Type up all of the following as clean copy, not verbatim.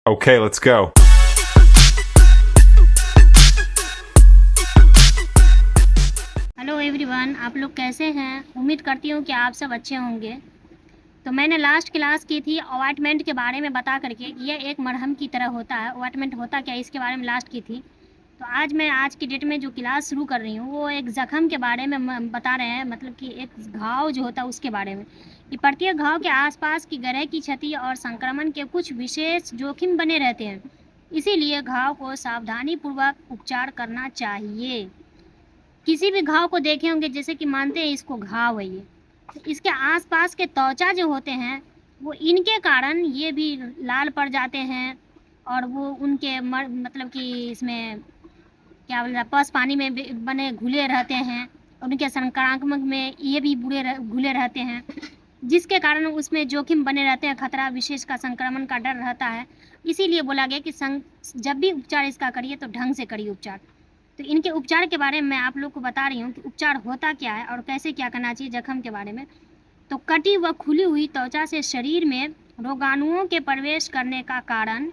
Okay, let's go. Hello everyone, आप लोग कैसे हैं? उम्मीद करती हूँ कि आप सब अच्छे होंगे। तो मैंने लास्ट क्लास की थी ऑइंटमेंट के बारे में बता करके कि यह एक मरहम की तरह होता है। ऑइंटमेंट होता क्या है इसके बारे में लास्ट की थी। तो आज मैं आज की डेट में जो क्लास शुरू कर रही हूँ वो एक ज़ख़म के बारे में बता रहे हैं, मतलब कि एक घाव जो होता है उसके बारे में, कि प्रत्येक घाव के आसपास की ग्रह की क्षति और संक्रमण के कुछ विशेष जोखिम बने रहते हैं। इसीलिए घाव को सावधानीपूर्वक उपचार करना चाहिए। किसी भी घाव को देखे होंगे जैसे कि मानते हैं इसको घाव है ये, तो इसके आसपास के त्वचा जो होते हैं वो इनके कारण ये भी लाल पड़ जाते हैं, और वो उनके मतलब कि इसमें क्या बोल रहा पस पानी में बने घुले रहते हैं, और उनके संक्रामक में ये भी घुले रहते हैं, जिसके कारण उसमें जोखिम बने रहते हैं, खतरा विशेष का संक्रमण का डर रहता है। इसीलिए बोला गया कि जब भी उपचार इसका करिए तो ढंग से करिए उपचार। तो इनके उपचार के बारे में मैं आप लोग को बता रही हूँ कि उपचार होता क्या है और कैसे क्या करना चाहिए जख्म के बारे में। तो कटी व खुली हुई त्वचा से शरीर में रोगाणुओं के प्रवेश करने का कारण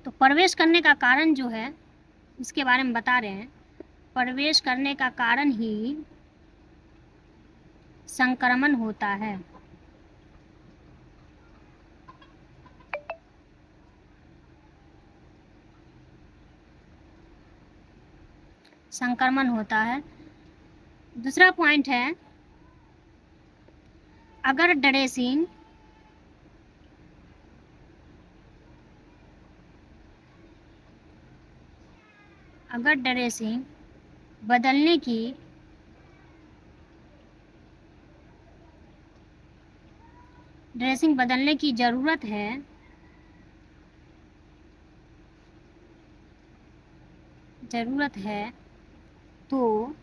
तो प्रवेश करने का कारण जो है उसके बारे में बता रहे हैं। प्रवेश करने का कारण ही संक्रमण होता है। संक्रमण होता है। दूसरा पॉइंट है, अगर ड्रेसिंग बदलने की ज़रूरत है तो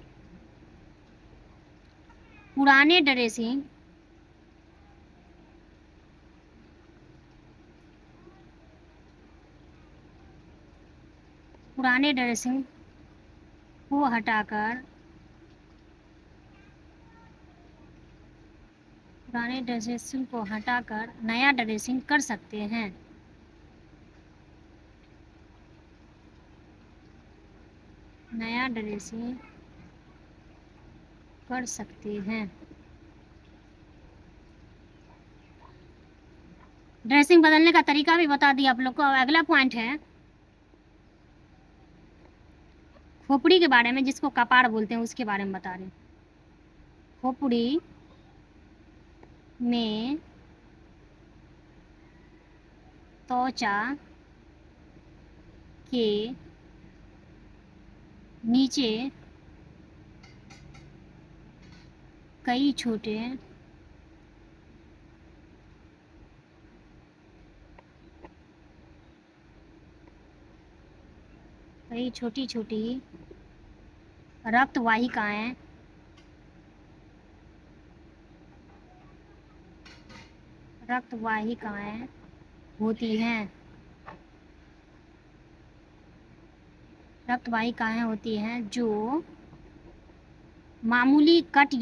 पुराने ड्रेसिंग को हटाकर नया ड्रेसिंग कर सकते हैं। नया ड्रेसिंग कर सकते हैं। ड्रेसिंग बदलने का तरीका भी बता दिया आप लोग को। अगला पॉइंट है खोपड़ी के बारे में, जिसको कपाड़ बोलते हैं उसके बारे में बता रहे हैं। खोपड़ी में त्वचा के नीचे कई छोटे छोटी छोटी रक्त वाहिकाएं होती हैं। जो मामूली कट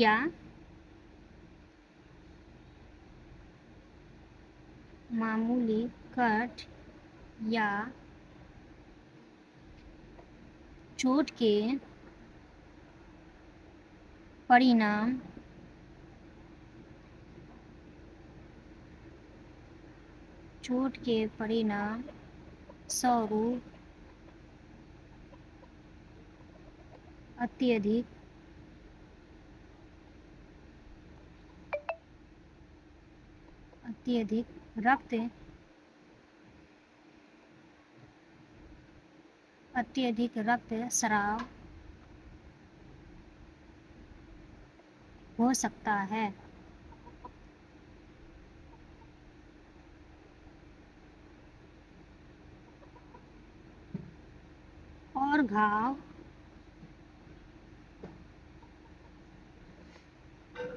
या चोट के परिणाम स्वरूप अत्यधिक रक्त स्राव हो सकता है। और घाव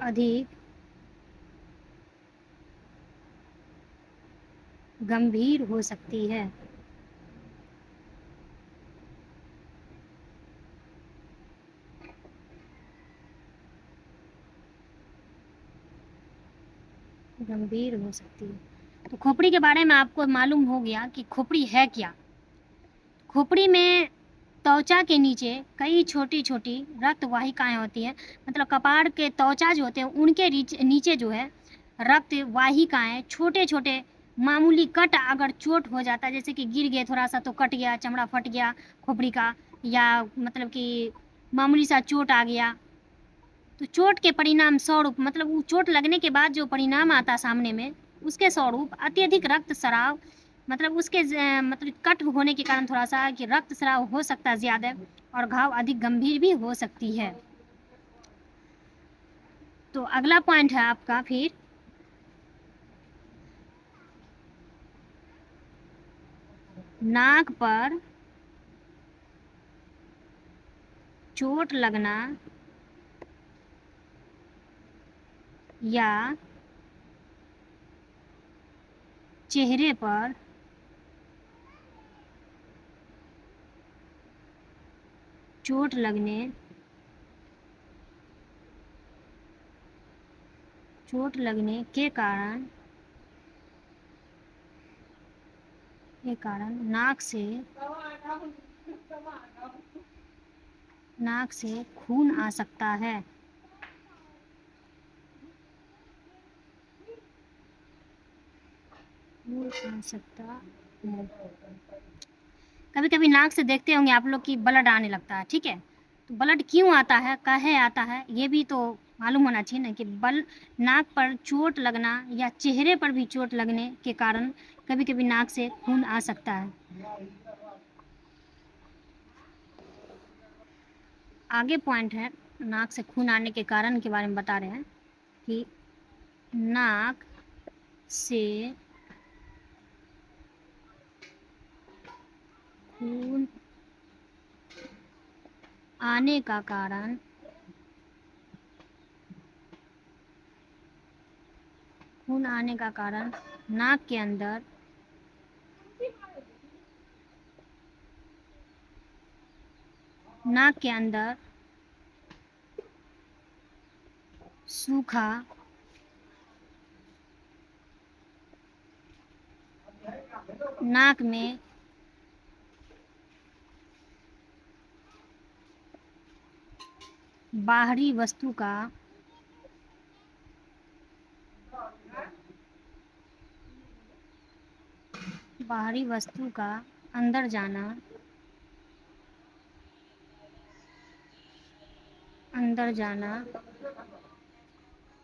अधिक गंभीर हो सकती है। गंभीर हो सकती है। तो खोपड़ी के बारे में आपको मालूम हो गया कि खोपड़ी है क्या। खोपड़ी में त्वचा के नीचे कई छोटी छोटी रक्त वाहिकाएं होती हैं। मतलब कपाड़ के त्वचा जो होते हैं उनके नीचे जो है रक्त वाहिकाएं छोटे छोटे मामूली कट अगर चोट हो जाता है, जैसे कि गिर गए थोड़ा सा तो कट गया, चमड़ा फट गया खोपड़ी का, या मतलब कि मामूली सा चोट आ गया, तो चोट के परिणाम स्वरूप मतलब वो चोट लगने के बाद जो परिणाम आता सामने में उसके स्वरूप अत्यधिक रक्तस्राव, मतलब उसके मतलब कट होने के कारण थोड़ा सा कि रक्तस्राव हो सकता है ज़्यादा और घाव अधिक गंभीर भी हो सकती है। तो अगला पॉइंट है आपका फिर नाक पर चोट लगना या चेहरे पर चोट लगने के कारण नाक से खून आ सकता है। खून आ सकता है। कभी कभी नाक से देखते होंगे आप लोग कि ब्लड आने लगता है, ठीक है। तो ब्लड क्यों आता है, काहे आता है, ये भी तो मालूम होना चाहिए ना कि नाक पर चोट लगना या चेहरे पर भी चोट लगने के कारण कभी कभी नाक से खून आ सकता है। आगे पॉइंट है नाक से खून आने के कारण के बारे में बता रहे हैं कि नाक से खून आने का कारण नाक के अंदर सूखा नाक में बाहरी वस्तु का अंदर जाना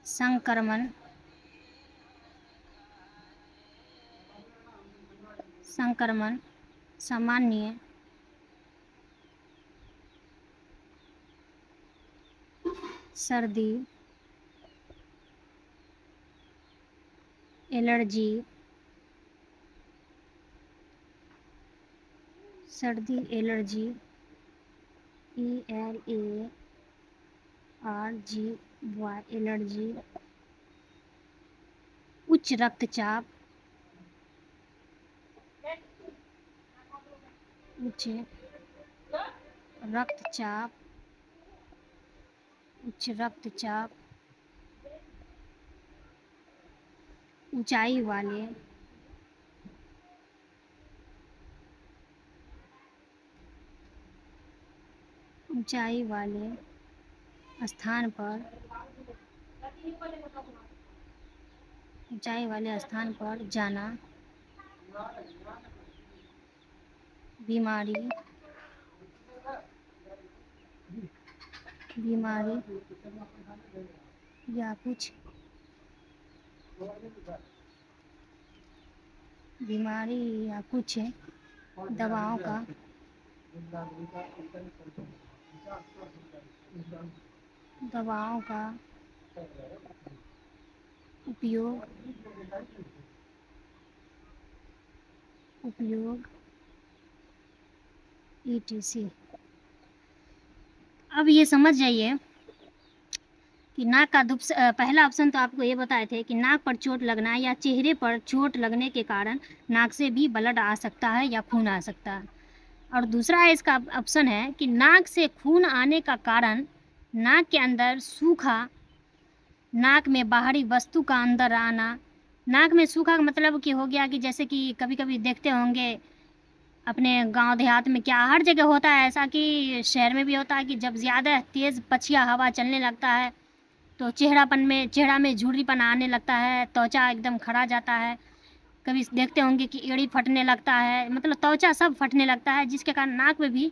संक्रमण सामान्य सर्दी, एलर्जी, एलर्जी, उच्च रक्तचाप, उच्च रक्तचाप, ऊंचाई वाले स्थान पर जाना, बीमारी या कुछ दवाओं का उपयोग ETC। अब ये समझ जाइए कि नाक का पहला ऑप्शन तो आपको ये बताए थे कि नाक पर चोट लगना या चेहरे पर चोट लगने के कारण नाक से भी ब्लड आ सकता है या खून आ सकता है। और दूसरा है इसका ऑप्शन है कि नाक से खून आने का कारण नाक के अंदर सूखा, नाक में बाहरी वस्तु का अंदर आना नाक में सूखा का मतलब कि हो गया कि जैसे कि कभी कभी देखते होंगे अपने गांव देहात में, क्या हर जगह होता है ऐसा कि शहर में भी होता है कि जब ज़्यादा तेज़ पछिया हवा चलने लगता है तो चेहरा में झुर्रीपन आने लगता है, त्वचा एकदम खड़ा जाता है। कभी देखते होंगे कि एड़ी फटने लगता है, मतलब त्वचा सब फटने लगता है, जिसके कारण नाक में भी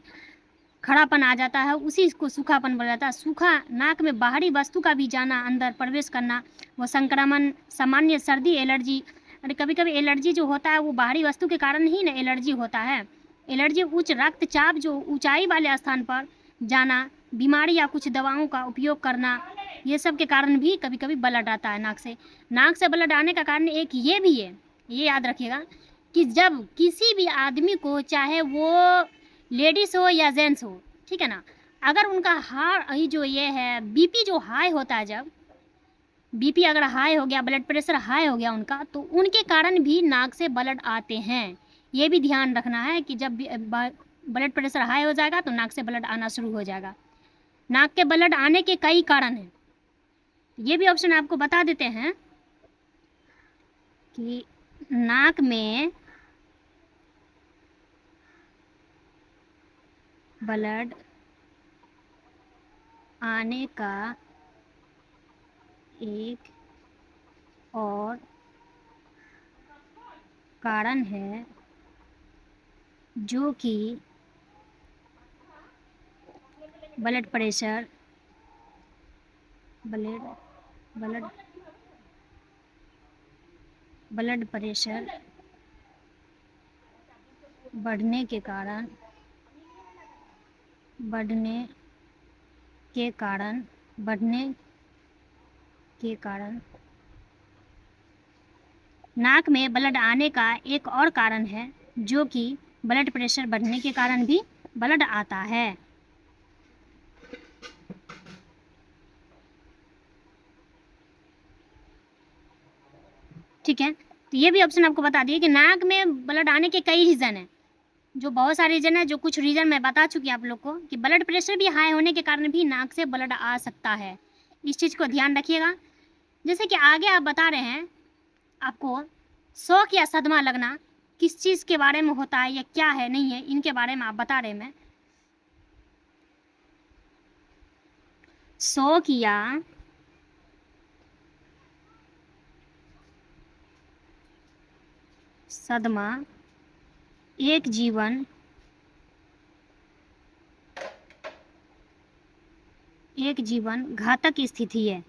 खड़ापन आ जाता है, उसी को सूखापन बोला जाता है। सूखा नाक में बाहरी वस्तु का भी जाना, अंदर प्रवेश करना, वो संक्रमण, सामान्य सर्दी, एलर्जी। अरे कभी कभी एलर्जी जो होता है वो बाहरी वस्तु के कारण ही ना एलर्जी होता है। एलर्जी उच्च रक्तचाप जो ऊंचाई वाले स्थान पर जाना, बीमारी या कुछ दवाओं का उपयोग करना, ये सब के कारण भी कभी कभी ब्लड आता है नाक से। नाक से ब्लड आने का कारण एक ये भी है, ये याद रखिएगा, कि जब किसी भी आदमी को, चाहे वो लेडीज हो या जेंट्स हो, ठीक है ना, अगर उनका जो ये है बीपी जो हाई होता है, जब बीपी अगर हाई हो गया, ब्लड प्रेशर हाई हो गया उनका, तो उनके कारण भी नाक से ब्लड आते हैं। ये भी ध्यान रखना है कि जब ब्लड प्रेशर हाई हो जाएगा तो नाक से ब्लड आना शुरू हो जाएगा। नाक के ब्लड आने के कई कारण हैं, ये भी ऑप्शन आपको बता देते हैं कि नाक में ब्लड आने का एक और कारण है जो कि blood pressure blood blood blood pressure बढ़ने के कारण बढ़ने के कारण नाक में ब्लड आने का एक और कारण है जो कि ब्लड प्रेशर बढ़ने के कारण भी ब्लड आता है। ठीक है, तो ये भी ऑप्शन आपको बता दिए कि नाक में ब्लड आने के कई रीज़न हैं, जो बहुत सारे रीज़न है, जो कुछ रीज़न मैं बता चुकी हूँ आप लोग को, कि ब्लड प्रेशर भी हाई होने के कारण भी नाक से ब्लड आ सकता है। इस चीज़ को ध्यान रखिएगा। जैसे कि आगे आप बता रहे हैं आपको शौक या सदमा लगना किस चीज़ के बारे में होता है या क्या है नहीं है, इनके बारे में आप बता रहे हैं। शौक या सदमा एक जीवन घातक स्थिति है,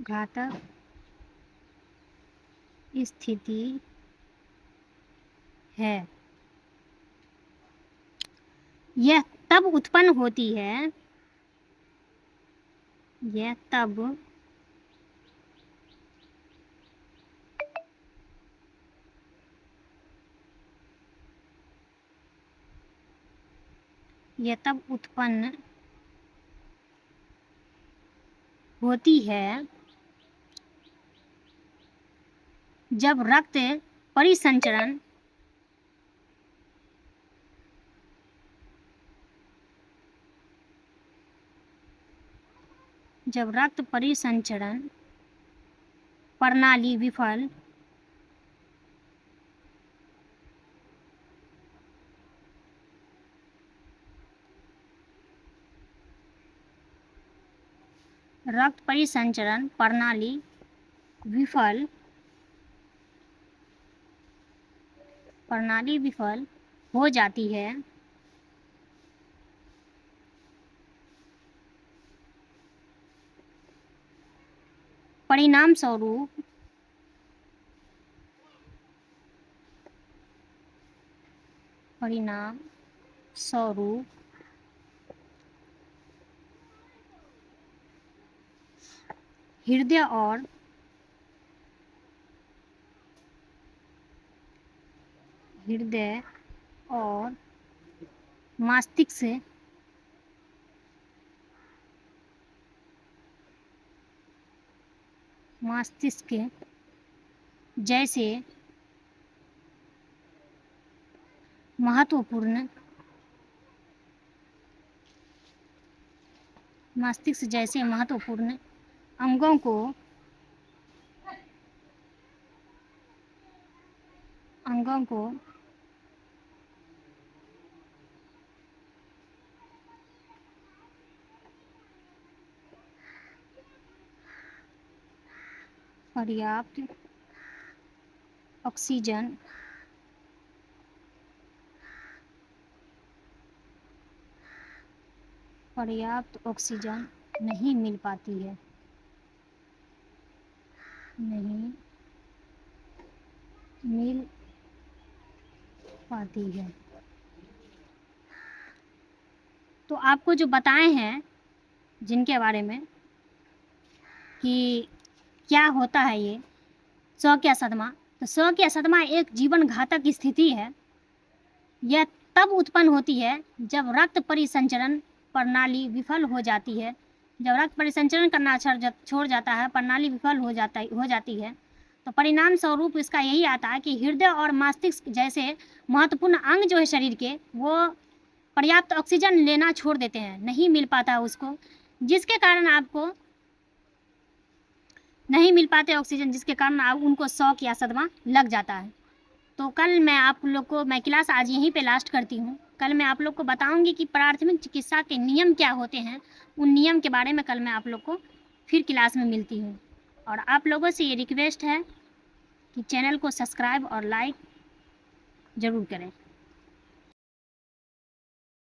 घातक स्थिति है। यह तब उत्पन्न होती है, यह तब उत्पन्न होती है जब रक्त परिसंचरण प्रणाली विफल रक्त परिसंचरण प्रणाली विफल हो जाती है, परिणाम स्वरूप हृदय और मस्तिष्क जैसे महत्वपूर्ण अंगों को अंगों को पर्याप्त ऑक्सीजन नहीं मिल पाती है, नहीं मिल पाती है। तो आपको जो बताए हैं जिनके बारे में कि क्या होता है ये शौक या सदमा, तो शौक या सदमा एक जीवन घातक स्थिति है। यह तब उत्पन्न होती है जब रक्त परिसंचरण प्रणाली विफल हो जाती है। जब रक्त परिसंचरण करना छोड़ जाता है, प्रणाली विफल हो जाती है, तो परिणाम स्वरूप इसका यही आता है कि हृदय और मस्तिष्क जैसे महत्वपूर्ण अंग जो है शरीर के, वो पर्याप्त ऑक्सीजन लेना छोड़ देते हैं, नहीं मिल पाता है उसको, जिसके कारण आपको नहीं मिल पाते ऑक्सीजन, जिसके कारण आप उनको शौक या सदमा लग जाता है। तो कल मैं आप लोग को, मैं क्लास आज यहीं पे लास्ट करती हूँ। कल मैं आप लोग को बताऊंगी कि प्राथमिक चिकित्सा के नियम क्या होते हैं। उन नियम के बारे में कल मैं आप लोग को फिर क्लास में मिलती हूँ। और आप लोगों से ये रिक्वेस्ट है कि चैनल को सब्सक्राइब और लाइक ज़रूर करें।